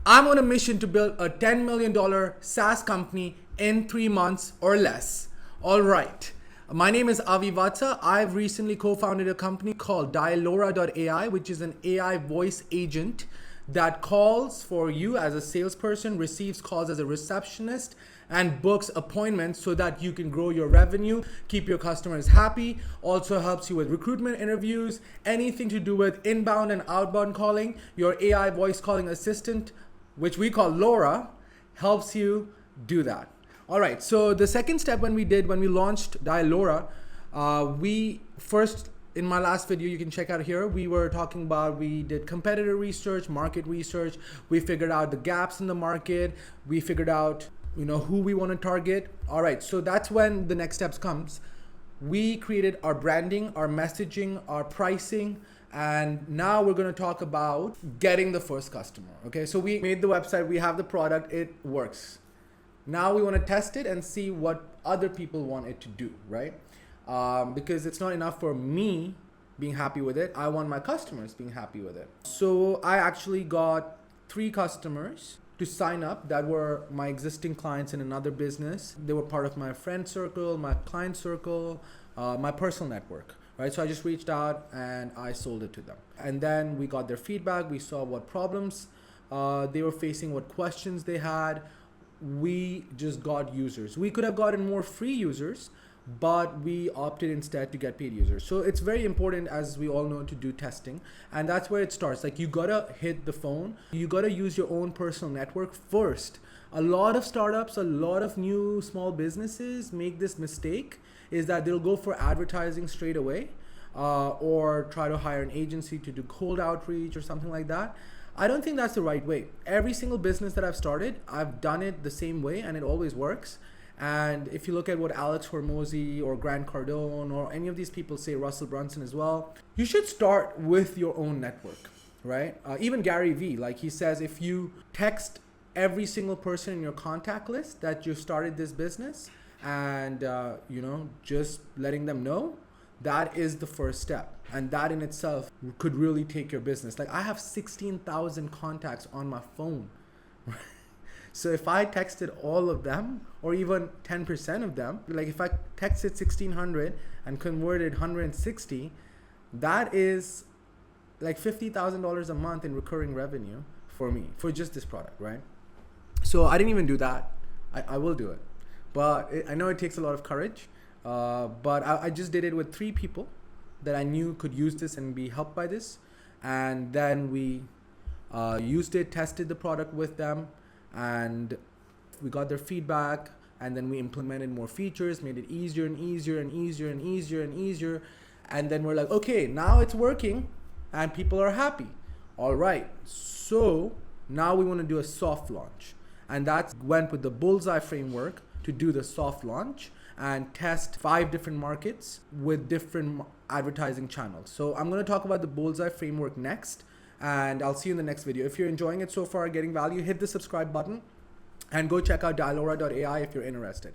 I'm on a mission to build a $10 million SaaS company in 3 months or less. All right. My name is Avi Vatsa. I've recently co-founded a company called Dialora.ai, which is an AI voice agent that calls for you as a salesperson, receives calls as a receptionist, and books appointments so that you can grow your revenue, keep your customers happy. Also helps you with recruitment interviews, anything to do with inbound and outbound calling. Your AI voice calling assistant, which we call Laura, helps you do that. All right, so the second step when we launched Dialora, we first, in my last video, you can check out here, we were talking about, we did competitor research, market research, we figured out the gaps in the market, we figured out, who we want to target. All right, so that's when the next steps comes. We created our branding, our messaging, our pricing, and now we're going to talk about getting the first customer. Okay, so we made the website, we have the product, it works. Now we want to test it and see what other people want it to do, right? Because it's not enough for me being happy with it. I want my customers being happy with it. So I actually got 3 customers to sign up that were my existing clients in another business. They were part of my friend circle, my client circle, my personal network, right? So I just reached out and I sold it to them. And then we got their feedback. We saw what problems they were facing, what questions they had. We just got users. We could have gotten more free users, but we opted instead to get paid users. So it's very important, as we all know, to do testing. And that's where it starts. Like, you gotta hit the phone. You gotta use your own personal network first. A lot of startups, a lot of new small businesses make this mistake, is that they'll go for advertising straight away, or try to hire an agency to do cold outreach or something like that. I don't think that's the right way. Every single business that I've started, I've done it the same way, and it always works. And if you look at what Alex Hormozy or Grant Cardone or any of these people say, Russell Brunson as well, you should start with your own network, right? Even Gary Vee, like he says, if you text every single person in your contact list that you started this business and, just letting them know, that is the first step. And that in itself could really take your business. Like, I have 16,000 contacts on my phone. So if I texted all of them, or even 10% of them, like if I texted 1,600 and converted 160, that is like $50,000 a month in recurring revenue for me, for just this product, right? So I didn't even do that. I will do it. But I know it takes a lot of courage. But I just did it with 3 people that I knew could use this and be helped by this. And then we used it, tested the product with them, and we got their feedback, and then we implemented more features, made it easier and easier and easier and easier and easier. And then we're like, okay, now it's working and people are happy. All right, so now we want to do a soft launch. And that went with the Bullseye framework to do the soft launch and test 5 different markets with different advertising channels. So I'm going to talk about the Bullseye framework next, and I'll see you in the next video. If you're enjoying it so far, getting value, hit the subscribe button and go check out Dialora.ai if you're interested.